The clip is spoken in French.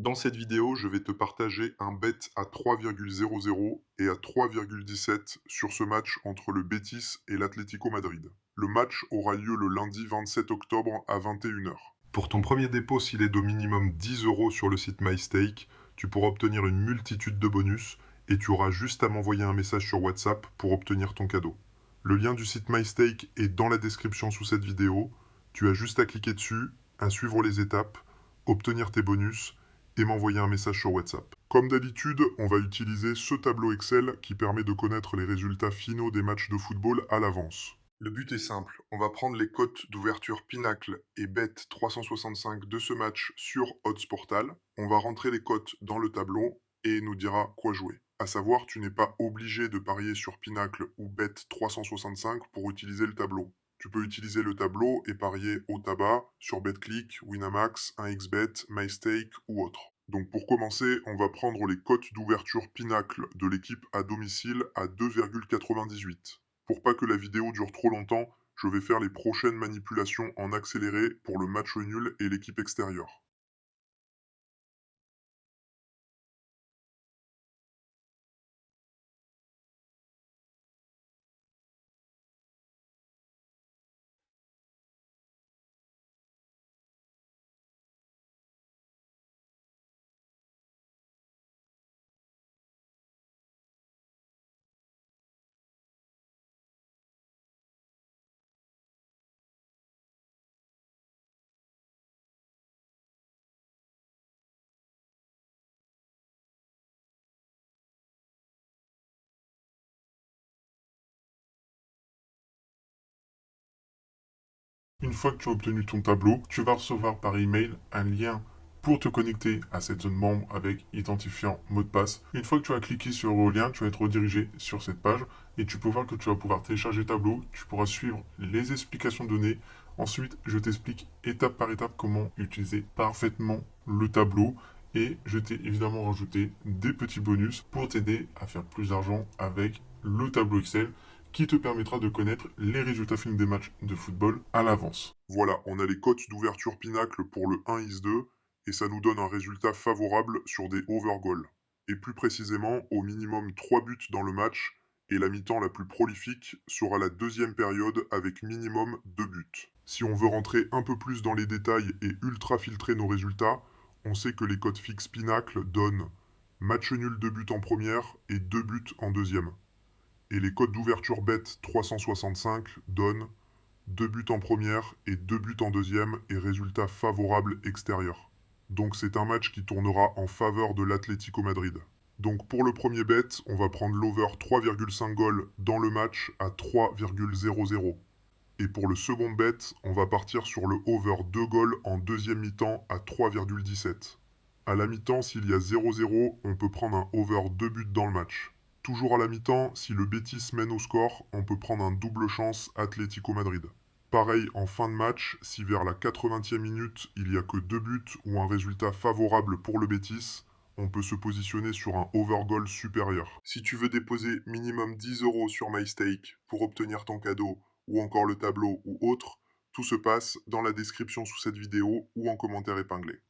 Dans cette vidéo, je vais te partager un bet à 3,00 et à 3,17 sur ce match entre le Betis et l'Atlético Madrid. Le match aura lieu le lundi 27 octobre à 21 heures. Pour ton premier dépôt, s'il est d'au minimum 10 euros sur le site MyStake, tu pourras obtenir une multitude de bonus et tu auras juste à m'envoyer un message sur WhatsApp pour obtenir ton cadeau. Le lien du site MyStake est dans la description sous cette vidéo. Tu as juste à cliquer dessus, à suivre les étapes, obtenir tes bonus et m'envoyer un message sur WhatsApp. Comme d'habitude, on va utiliser ce tableau Excel qui permet de connaître les résultats finaux des matchs de football à l'avance. Le but est simple, on va prendre les cotes d'ouverture Pinacle et Bet 365 de ce match sur Odds Portal. On va rentrer les cotes dans le tableau et il nous dira quoi jouer. À savoir, tu n'es pas obligé de parier sur Pinacle ou Bet 365 pour utiliser le tableau. Tu peux utiliser le tableau et parier au tabac sur BetClick, Winamax, 1xBet, MyStake ou autre. Donc pour commencer, on va prendre les cotes d'ouverture Pinacle de l'équipe à domicile à 2,98. Pour pas que la vidéo dure trop longtemps, je vais faire les prochaines manipulations en accéléré pour le match nul et l'équipe extérieure. Une fois que tu as obtenu ton tableau, tu vas recevoir par email un lien pour te connecter à cette zone membre avec identifiant mot de passe. Une fois que tu as cliqué sur le lien, tu vas être redirigé sur cette page et tu peux voir que tu vas pouvoir télécharger le tableau, tu pourras suivre les explications données. Ensuite, je t'explique étape par étape comment utiliser parfaitement le tableau et je t'ai évidemment rajouté des petits bonus pour t'aider à faire plus d'argent avec le tableau Excel qui te permettra de connaître les résultats finaux des matchs de football à l'avance. Voilà, on a les cotes d'ouverture Pinacle pour le 1x2 et ça nous donne un résultat favorable sur des over-goals. Et plus précisément, au minimum 3 buts dans le match et la mi-temps la plus prolifique sera la deuxième période avec minimum 2 buts. Si on veut rentrer un peu plus dans les détails et ultra filtrer nos résultats, on sait que les cotes fixes Pinacle donnent match nul 2 buts en première et 2 buts en deuxième. Et les codes d'ouverture bet 365 donnent 2 buts en première et 2 buts en deuxième et résultat favorable extérieur. Donc c'est un match qui tournera en faveur de l'Atlético Madrid. Donc pour le premier bet, on va prendre l'over 3,5 goals dans le match à 3,00. Et pour le second bet, on va partir sur le over 2 goals en deuxième mi-temps à 3,17. À la mi-temps, s'il y a 0-0, on peut prendre un over 2 buts dans le match. Toujours à la mi-temps, si le Betis mène au score, on peut prendre un double chance Atlético Madrid. Pareil en fin de match, si vers la 80e minute, il n'y a que 2 buts ou un résultat favorable pour le Betis, on peut se positionner sur un over goal supérieur. Si tu veux déposer minimum 10 euros sur MyStake pour obtenir ton cadeau, ou encore le tableau ou autre, tout se passe dans la description sous cette vidéo ou en commentaire épinglé.